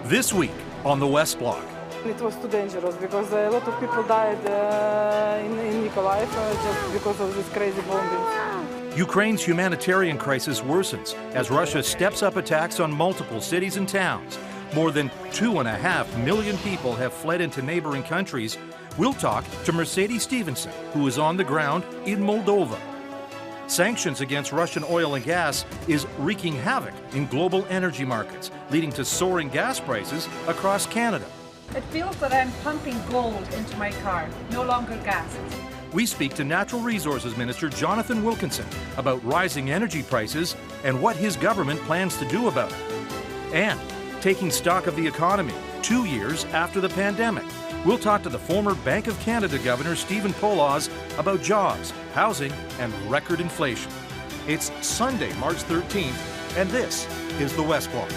This week on the West Block. It was too dangerous because a lot of people died in Mykolaiv just because of this crazy bombing. Ukraine's humanitarian crisis worsens as Russia steps up attacks on multiple cities and towns. More than 2.5 million people have fled into neighboring countries. We'll talk to Mercedes Stephenson, who is on the ground in Moldova. Sanctions against Russian oil and gas is wreaking havoc in global energy markets, leading to soaring gas prices across Canada. It feels that I'm pumping gold into my car, no longer gas. We speak to Natural Resources Minister Jonathan Wilkinson about rising energy prices and what his government plans to do about it. And taking stock of the economy 2 years after the pandemic. We'll talk to the former Bank of Canada Governor Stephen Poloz about jobs, housing, and record inflation. It's Sunday, March 13th, and this is the West Block.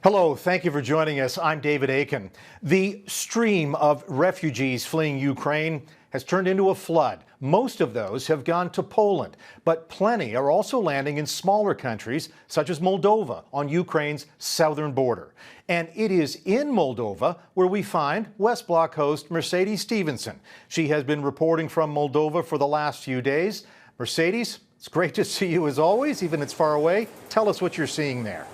Hello, thank you for joining us. I'm David Akin. The stream of refugees fleeing Ukraine has turned into a flood. Most of those have gone to Poland, but plenty are also landing in smaller countries such as Moldova on Ukraine's southern border. And it is in Moldova where we find West Block host Mercedes Stephenson. She has been reporting from Moldova for the last few days. Mercedes, it's great to see you as always, even if it's far away. Tell us what you're seeing there.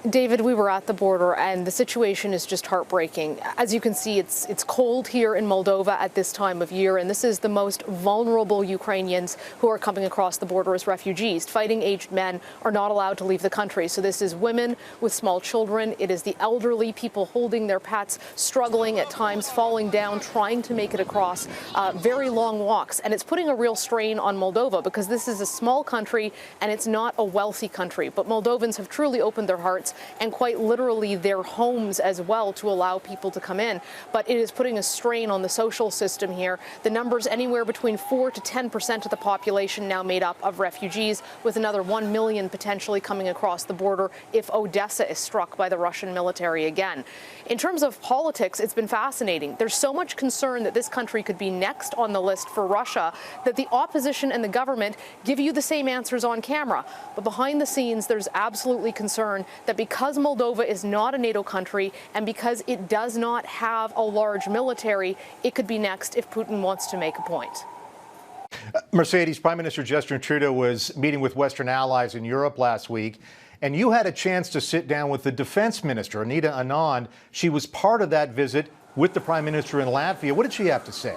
David, we were at the border and the situation is just heartbreaking. As you can see, it's cold here in Moldova at this time of year, and this is the most vulnerable Ukrainians who are coming across the border as refugees. Fighting-aged men are not allowed to leave the country. So this is women with small children. It is the elderly, people holding their pets, struggling at times, falling down, trying to make it across very long walks. And it's putting a real strain on Moldova because this is a small country and it's not a wealthy country. But Moldovans have truly opened their hearts and quite literally their homes as well to allow people to come in. But it is putting a strain on the social system here. The numbers anywhere between 4 to 10% of the population now made up of refugees, with another 1 million potentially coming across the border if Odessa is struck by the Russian military again. In terms of politics, it's been fascinating. There's so much concern that this country could be next on the list for Russia that the opposition and the government give you the same answers on camera. But behind the scenes, there's absolutely concern that because Moldova is not a NATO country and because it does not have a large military, it could be next if Putin wants to make a point. Mercedes, Prime Minister Justin Trudeau was meeting with Western allies in Europe last week, and you had a chance to sit down with the Defence Minister, Anita Anand. She was part of that visit with the Prime Minister in Latvia. What did she have to say?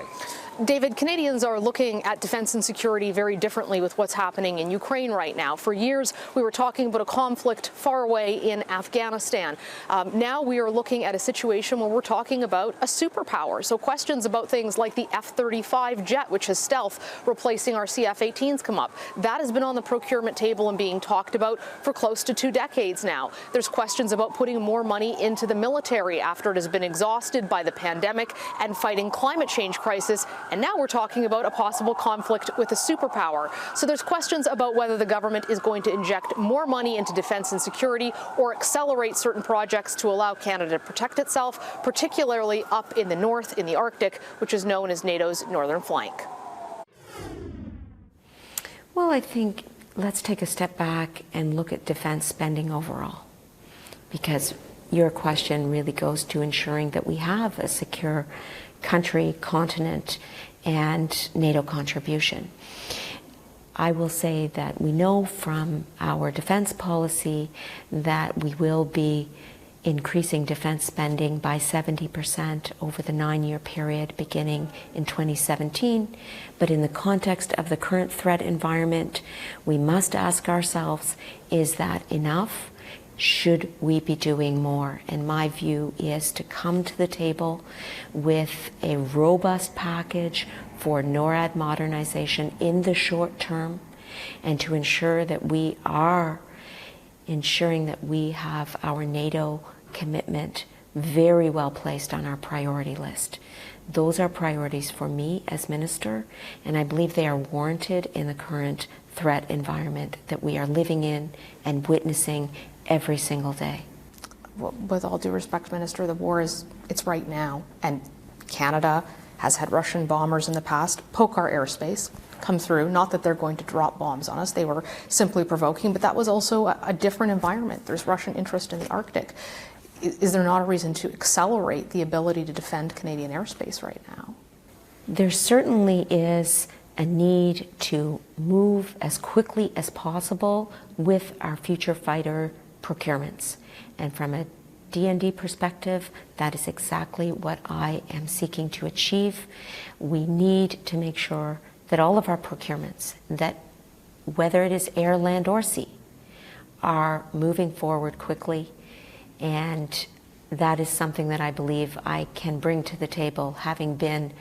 David, Canadians are looking at defense and security very differently with what's happening in Ukraine right now. For years, we were talking about a conflict far away in Afghanistan. Now we are looking at a situation where we're talking about a superpower. So questions about things like the F-35 jet, which is stealth, replacing our CF-18s come up. That has been on the procurement table and being talked about for close to 2 decades now. There's questions about putting more money into the military after it has been exhausted by the pandemic and fighting climate change crisis. And now we're talking about a possible conflict with a superpower. So there's questions about whether the government is going to inject more money into defense and security or accelerate certain projects to allow Canada to protect itself, particularly up in the north, in the Arctic, which is known as NATO's northern flank. Well, I think let's take a step back and look at defense spending overall, because your question really goes to ensuring that we have a secure country, continent, and NATO contribution. I will say that we know from our defense policy that we will be increasing defense spending by 70% over the 9-year period beginning in 2017. But in the context of the current threat environment, we must ask ourselves, is that enough? Should we be doing more? And my view is to come to the table with a robust package for NORAD modernization in the short term, and to ensure that we are ensuring that we have our NATO commitment very well placed on our priority list. Those are priorities for me as minister, and I believe they are warranted in the current threat environment that we are living in and witnessing every single day. With all due respect, Minister, the war it's right now, and Canada has had Russian bombers in the past poke our airspace, come through. Not that they're going to drop bombs on us, they were simply provoking, but that was also a different environment. There's Russian interest in the Arctic. Is there not a reason to accelerate the ability to defend Canadian airspace right now? There certainly is a need to move as quickly as possible with our future fighter procurements. And from a D&D perspective, that is exactly what I am seeking to achieve. We need to make sure that all of our procurements, that whether it is air, land, or sea, are moving forward quickly. And that is something that I believe I can bring to the table, having been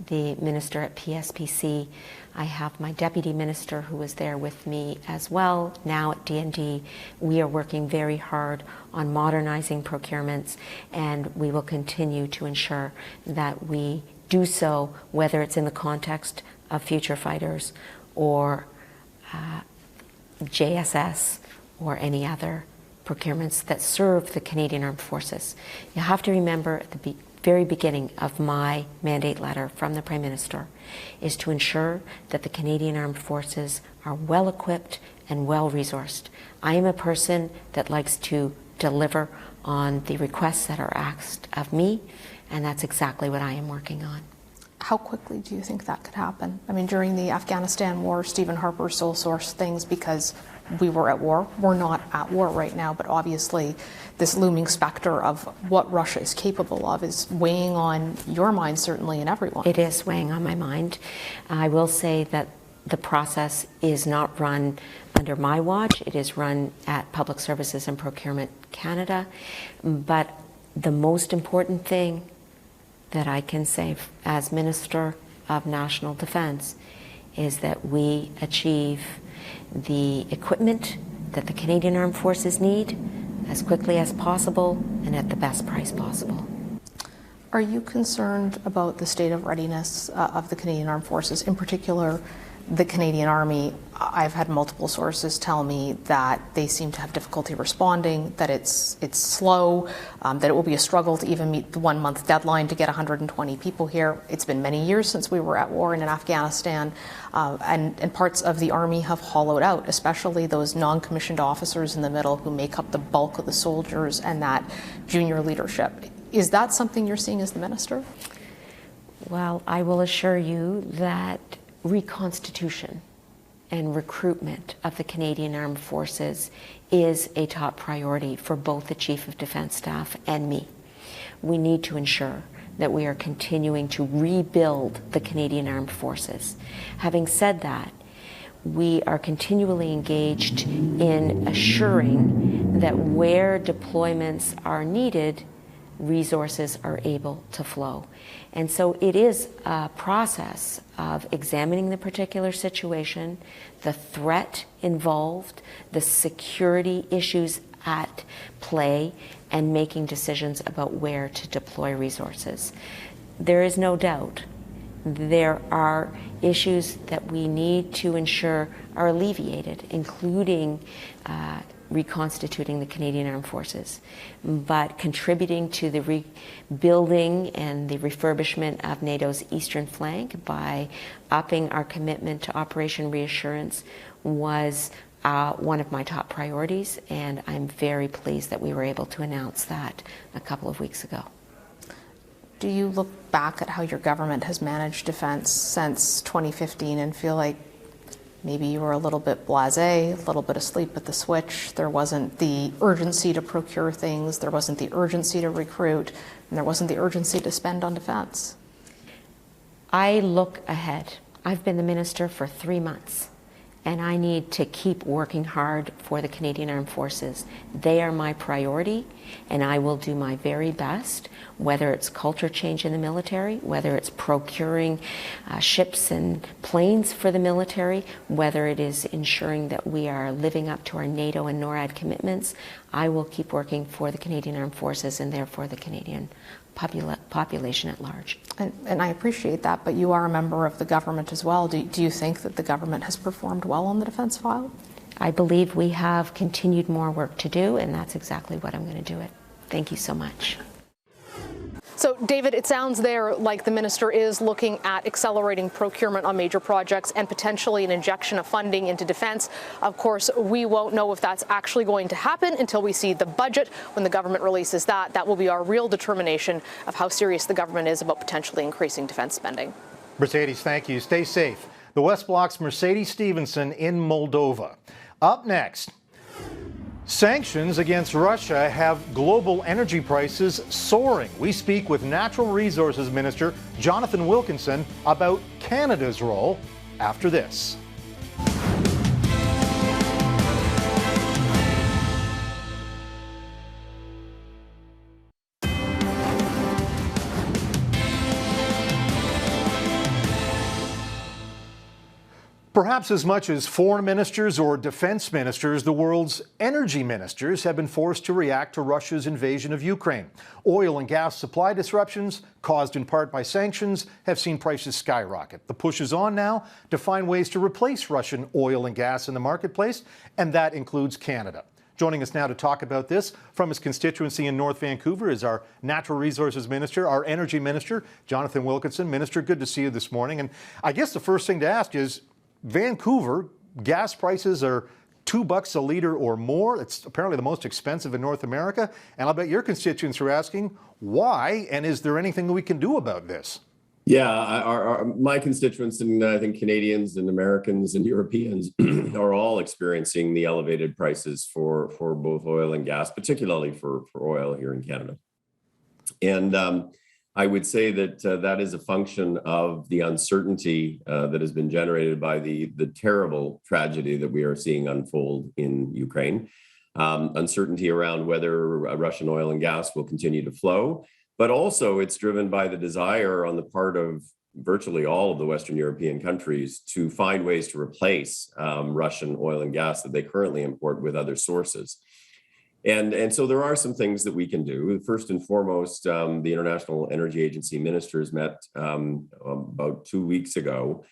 the minister at PSPC. I have my deputy minister who was there with me as well. Now at D&D, we are working very hard on modernizing procurements, and we will continue to ensure that we do so, whether it's in the context of future fighters or JSS or any other procurements that serve the Canadian Armed Forces. You have to remember at the very beginning of my mandate letter from the Prime Minister is to ensure that the Canadian Armed Forces are well equipped and well resourced. I am a person that likes to deliver on the requests that are asked of me, and that's exactly what I am working on. How quickly do you think that could happen? I mean, during the Afghanistan war, Stephen Harper sole sourced things because we were at war. We're not at war right now, but obviously this looming specter of what Russia is capable of is weighing on your mind, certainly, and everyone. It is weighing on my mind. I will say that the process is not run under my watch. It is run at Public Services and Procurement Canada. But the most important thing that I can say as Minister of National Defence is that we achieve the equipment that the Canadian Armed Forces need as quickly as possible and at the best price possible. Are you concerned about the state of readiness of the Canadian Armed Forces, in particular the Canadian Army? I've had multiple sources tell me that they seem to have difficulty responding, that it's slow, that it will be a struggle to even meet the 1 month deadline to get 120 people here. It's been many years since we were at war in Afghanistan, and parts of the Army have hollowed out, especially those non-commissioned officers in the middle who make up the bulk of the soldiers and that junior leadership. Is that something you're seeing as the minister? Well, I will assure you that reconstitution and recruitment of the Canadian Armed Forces is a top priority for both the Chief of Defence Staff and me. We need to ensure that we are continuing to rebuild the Canadian Armed Forces. Having said that, we are continually engaged in assuring that where deployments are needed, resources are able to flow. And so it is a process of examining the particular situation, the threat involved, the security issues at play, and making decisions about where to deploy resources. There is no doubt there are issues that we need to ensure are alleviated, including reconstituting the Canadian Armed Forces, but contributing to the rebuilding and the refurbishment of NATO's eastern flank by upping our commitment to Operation Reassurance was one of my top priorities, and I'm very pleased that we were able to announce that a couple of weeks ago. Do you look back at how your government has managed defense since 2015 and feel like maybe you were a little bit blasé, a little bit asleep at the switch? There wasn't the urgency to procure things, there wasn't the urgency to recruit, and there wasn't the urgency to spend on defense. I look ahead. I've been the minister for 3 months, and I need to keep working hard for the Canadian Armed Forces. They are my priority, and I will do my very best, whether it's culture change in the military, whether it's procuring ships and planes for the military, whether it is ensuring that we are living up to our NATO and NORAD commitments. I will keep working for the Canadian Armed Forces and therefore the Canadian population at large. And I appreciate that, but you are a member of the government as well. Do you think that the government has performed well on the defense file? I believe we have continued more work to do, and that's exactly what I'm going to do it. Thank you so much. So, David, it sounds there like the minister is looking at accelerating procurement on major projects and potentially an injection of funding into defence. Of course, we won't know if that's actually going to happen until we see the budget. When the government releases that, that will be our real determination of how serious the government is about potentially increasing defence spending. Mercedes, thank you. Stay safe. The West Block's Mercedes Stephenson in Moldova. Up next, sanctions against Russia have global energy prices soaring. We speak with Natural Resources Minister Jonathan Wilkinson about Canada's role after this. Perhaps as much as foreign ministers or defense ministers, the world's energy ministers have been forced to react to Russia's invasion of Ukraine. Oil and gas supply disruptions, caused in part by sanctions, have seen prices skyrocket. The push is on now to find ways to replace Russian oil and gas in the marketplace, and that includes Canada. Joining us now to talk about this from his constituency in North Vancouver is our Natural Resources Minister, our Energy Minister, Jonathan Wilkinson. Minister, good to see you this morning. And I guess the first thing to ask is, Vancouver, gas prices are $2 a litre or more. It's apparently the most expensive in North America. And I'll bet your constituents are asking why, and is there anything we can do about this? Yeah, my constituents, and I think Canadians and Americans and Europeans are all experiencing the elevated prices for both oil and gas, particularly for oil here in Canada. And I would say that that is a function of the uncertainty that has been generated by the terrible tragedy that we are seeing unfold in Ukraine. Uncertainty around whether Russian oil and gas will continue to flow, but also it's driven by the desire on the part of virtually all of the Western European countries to find ways to replace Russian oil and gas that they currently import with other sources. And so there are some things that we can do. First and foremost, the International Energy Agency ministers met about 2 weeks ago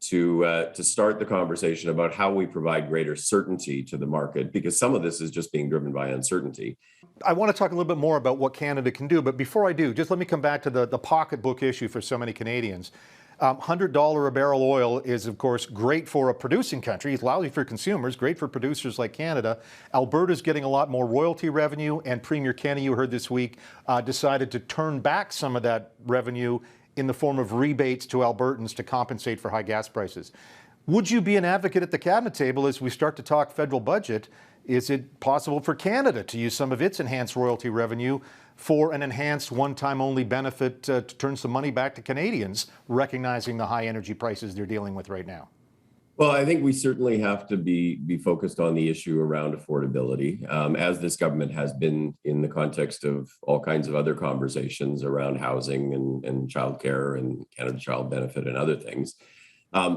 to start the conversation about how we provide greater certainty to the market, because some of this is just being driven by uncertainty. I want to talk a little bit more about what Canada can do, but before I do, just let me come back to the pocketbook issue for so many Canadians. $100 a barrel oil is, of course, great for a producing country. It's lousy for consumers, great for producers like Canada. Alberta's getting a lot more royalty revenue, and Premier Kenney, you heard this week, decided to turn back some of that revenue in the form of rebates to Albertans to compensate for high gas prices. Would you be an advocate at the cabinet table as we start to talk federal budget? Is it possible for Canada to use some of its enhanced royalty revenue for an enhanced one-time only benefit to turn some money back to Canadians, recognizing the high energy prices they're dealing with right now? Well, I think we certainly have to be focused on the issue around affordability, as this government has been in the context of all kinds of other conversations around housing and childcare and Canada Child Benefit and other things.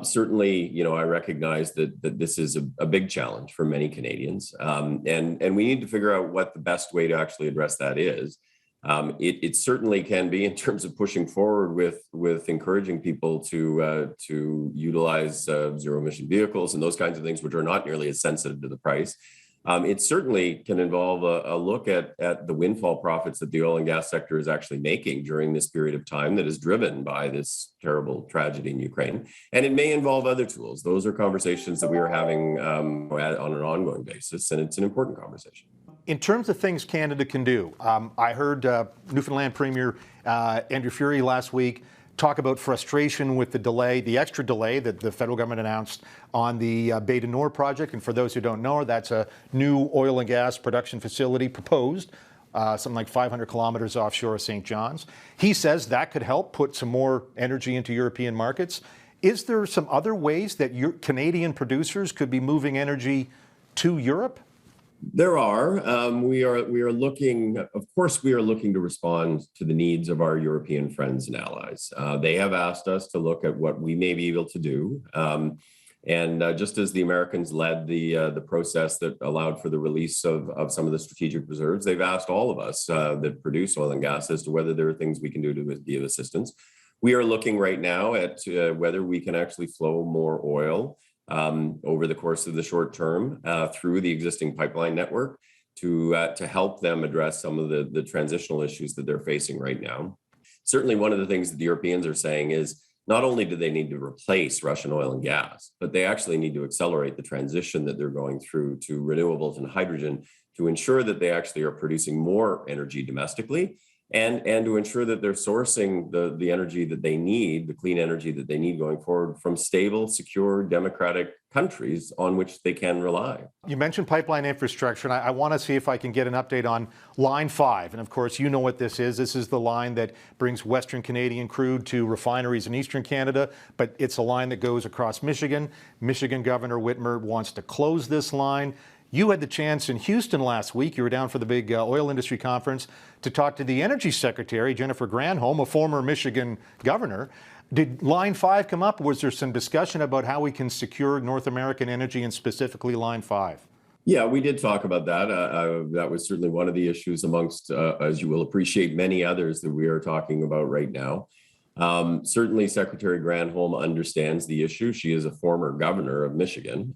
Certainly, I recognize that this is a big challenge for many Canadians, and we need to figure out what the best way to actually address that is. It certainly can be in terms of pushing forward with encouraging people to utilize zero emission vehicles and those kinds of things, which are not nearly as sensitive to the price. It certainly can involve a look at the windfall profits that the oil and gas sector is actually making during this period of time that is driven by this terrible tragedy in Ukraine. And it may involve other tools. Those are conversations that we are having on an ongoing basis, and it's an important conversation. In terms of things Canada can do, I heard Newfoundland Premier Andrew Furey last week talk about frustration with the delay, the extra delay that the federal government announced on the Bay du Nord project. And for those who don't know, that's a new oil and gas production facility proposed, something like 500 kilometers offshore of St. John's. He says that could help put some more energy into European markets. Is there some other ways that your Canadian producers could be moving energy to Europe? There are. We are looking, of course, we are looking to respond to the needs of our European friends and allies. They have asked us to look at what we may be able to do. And just as the Americans led the process that allowed for the release of some of the strategic reserves, they've asked all of us that produce oil and gas as to whether there are things we can do to be of assistance. We are looking right now at whether we can actually flow more oil over the course of the short term through the existing pipeline network to help them address some of the transitional issues that they're facing right now. certainly one of the things that the Europeans are saying is not only do they need to replace Russian oil and gas, but they actually need to accelerate the transition that they're going through to renewables and hydrogen to ensure that they actually are producing more energy domestically and to ensure that they're sourcing the energy that they need, the clean energy that they need going forward from stable, secure, democratic countries on which they can rely. You mentioned pipeline infrastructure, and I want to see if I can get an update on Line 5. And of course, you know what this is. This is the line that brings Western Canadian crude to refineries in Eastern Canada, but it's a line that goes across Michigan. Michigan Governor Whitmer wants to close this line. You had the chance in Houston last week, you were down for the big oil industry conference, to talk to the Energy Secretary, Jennifer Granholm, a former Michigan governor. Did Line 5 come up? Was there some discussion about how we can secure North American energy and specifically Line 5? Yeah, we did talk about that. That was certainly one of the issues amongst, as you will appreciate, many others that we are talking about right now. Certainly, Secretary Granholm understands the issue. She is a former governor of Michigan.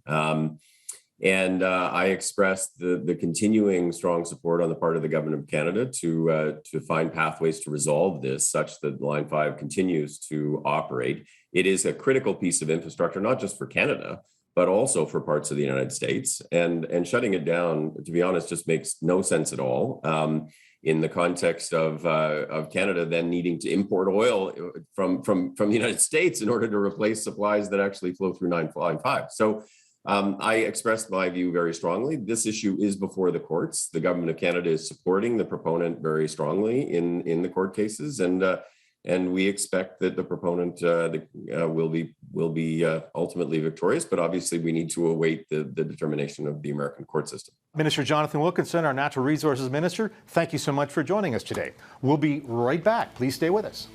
And I expressed the continuing strong support on the part of the government of Canada to find pathways to resolve this such that Line 5 continues to operate. It is a critical piece of infrastructure, not just for Canada, but also for parts of the United States. And shutting it down, to be honest, just makes no sense at all in the context of Canada then needing to import oil from the United States in order to replace supplies that actually flow through Line 5. So I expressed my view very strongly. This issue is before the courts. The government of Canada is supporting the proponent very strongly in the court cases, and we expect that the proponent will be ultimately victorious. But obviously, we need to await the determination of the American court system. Minister Jonathan Wilkinson, our Natural Resources Minister, thank you so much for joining us today. We'll be right back. Please stay with us.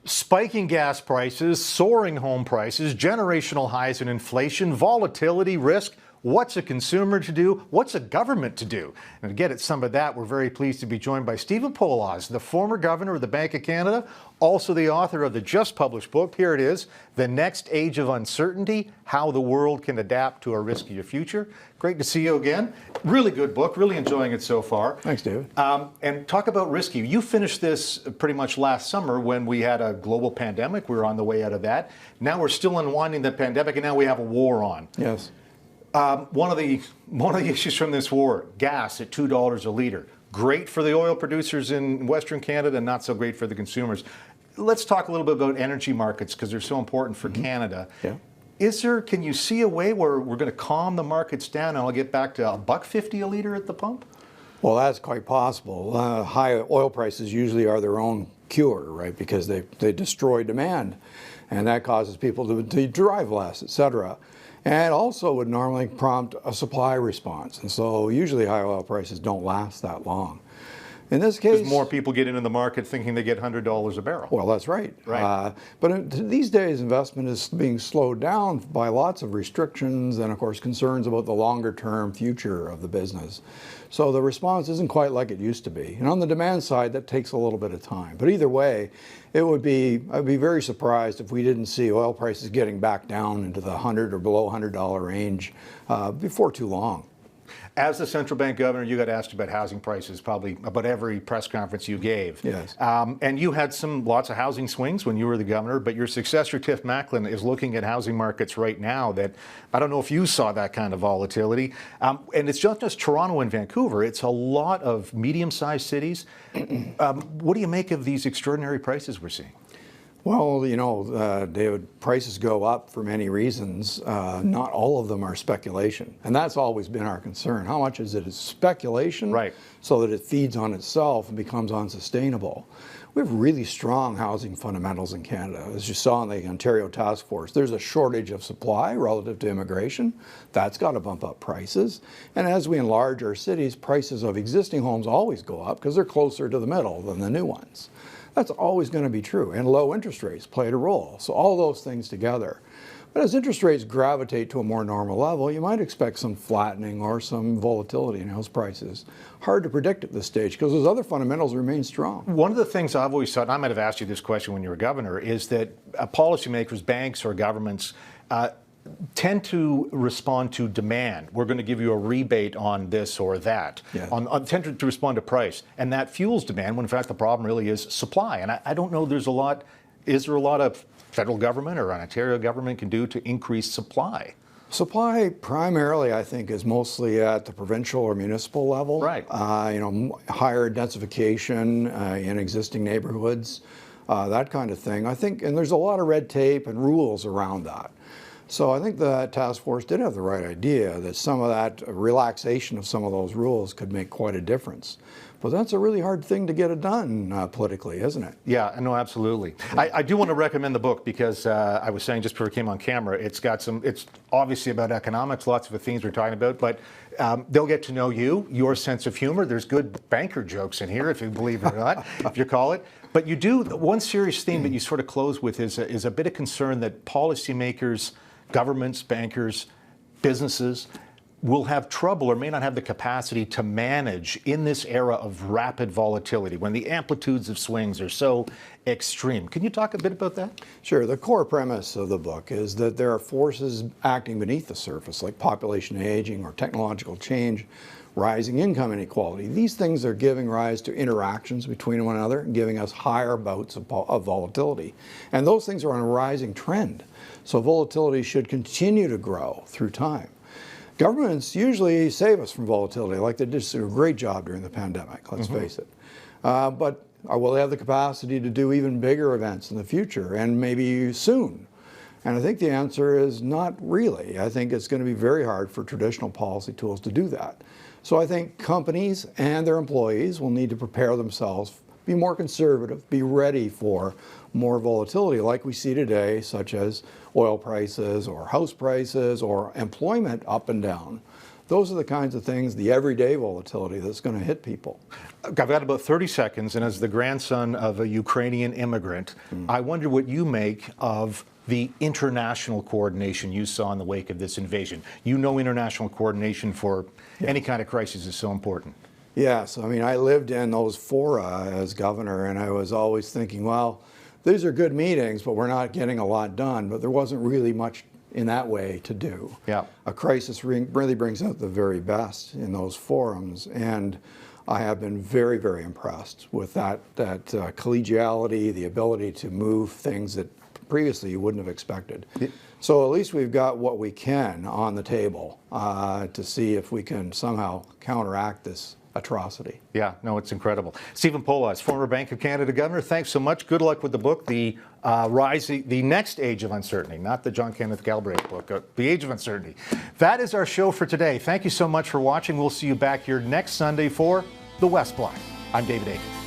Spiking gas prices, soaring home prices, generational highs in inflation, volatility, risk. What's a consumer to do? What's a government to do? And to get at some of that, we're very pleased to be joined by Stephen Poloz, the former governor of the Bank of Canada, also the author of the just published book. Here it is, The Next Age of Uncertainty, How the World Can Adapt to a Riskier Future. Great to see you again. Really good book, really enjoying it so far. Thanks, David. And talk about risky. You finished this pretty much last summer when we had a global pandemic. We were on the way out of that. Now we're still unwinding the pandemic, and now we have a war on. Yes. One of the issues from this war, gas at $2 a liter. Great for the oil producers in Western Canada, not so great for the consumers. Let's talk a little bit about energy markets because they're so important for Canada. Yeah. Can you see a way where we're going to calm the markets down and I'll get back to $1.50 a liter at the pump? Well, that's quite possible. High oil prices usually are their own cure, right? Because they destroy demand, and that causes people to drive less, et cetera. And also would normally prompt a supply response. And so usually high oil prices don't last that long. In this case, because more people get into the market thinking they get $100 a barrel. Well, that's right. Right. But these days, investment is being slowed down by lots of restrictions and, of course, concerns about the longer-term future of the business. So the response isn't quite like it used to be. And on the demand side, that takes a little bit of time. But either way, I'd be very surprised if we didn't see oil prices getting back down into the $100 or below $100 range before too long. As the central bank governor, you got asked about housing prices probably about every press conference you gave. Yes. And you had lots of housing swings when you were the governor, but your successor, Tiff Macklin, is looking at housing markets right now that I don't know if you saw that kind of volatility. And it's not just Toronto and Vancouver, it's a lot of medium-sized cities. What do you make of these extraordinary prices we're seeing? Well, you know, David, prices go up for many reasons. Not all of them are speculation. And that's always been our concern. How much is it speculation, right, so that it feeds on itself and becomes unsustainable? We have really strong housing fundamentals in Canada. As you saw in the Ontario Task Force, there's a shortage of supply relative to immigration. That's got to bump up prices. And as we enlarge our cities, prices of existing homes always go up because they're closer to the middle than the new ones. That's always going to be true. And low interest rates played a role. So all those things together. But as interest rates gravitate to a more normal level, you might expect some flattening or some volatility in house prices. Hard to predict at this stage because those other fundamentals remain strong. One of the things I've always thought, and I might have asked you this question when you were governor, is that policymakers, banks or governments tend to respond to demand. We're going to give you a rebate on this or that. Yeah. Tend to respond to price. And that fuels demand when in fact the problem really is supply. And I don't know is there a lot of federal government or an Ontario government can do to increase supply? Supply primarily, I think, is mostly at the provincial or municipal level. Right. Higher densification in existing neighborhoods, that kind of thing. I think, and there's a lot of red tape and rules around that. So I think the task force did have the right idea that some of that relaxation of some of those rules could make quite a difference. But that's a really hard thing to get it done politically, isn't it? Yeah, no, absolutely. I do want to recommend the book because I was saying just before it came on camera, it's obviously about economics, lots of the themes we're talking about, but they'll get to know you, your sense of humor. There's good banker jokes in here, if you believe it or not, if you call it. But you do, one serious theme that you sort of close with is a bit of concern that policymakers, governments, bankers, businesses will have trouble or may not have the capacity to manage in this era of rapid volatility when the amplitudes of swings are so extreme. Can you talk a bit about that? Sure. The core premise of the book is that there are forces acting beneath the surface, like population aging or technological change, rising income inequality. These things are giving rise to interactions between one another and giving us higher bouts of volatility. And those things are on a rising trend. So volatility should continue to grow through time. Governments usually save us from volatility, like they did a great job during the pandemic, let's face it. But will they have the capacity to do even bigger events in the future and maybe soon? And I think the answer is not really. I think it's going to be very hard for traditional policy tools to do that. So I think companies and their employees will need to prepare themselves, be more conservative, be ready for more volatility like we see today, such as oil prices or house prices or employment up and down. Those are the kinds of things, the everyday volatility that's going to hit people. I've got about 30 seconds, and as the grandson of a Ukrainian immigrant, I wonder what you make of the international coordination you saw in the wake of this invasion. You know international coordination for any kind of crisis is so important. Yes, I mean, I lived in those fora as governor, and I was always thinking, well, these are good meetings, but we're not getting a lot done. But there wasn't really much in that way to do. Yeah. A crisis really brings out the very best in those forums, and I have been very, very impressed with that collegiality, the ability to move things that previously you wouldn't have expected. So at least we've got what we can on the table to see if we can somehow counteract this atrocity. Yeah, no, it's incredible. Stephen Poloz, former Bank of Canada governor, thanks so much. Good luck with the book, The Next Age of Uncertainty, not the John Kenneth Galbraith book, The Age of Uncertainty. That is our show for today. Thank you so much for watching. We'll see you back here next Sunday for The West Block. I'm David Akin.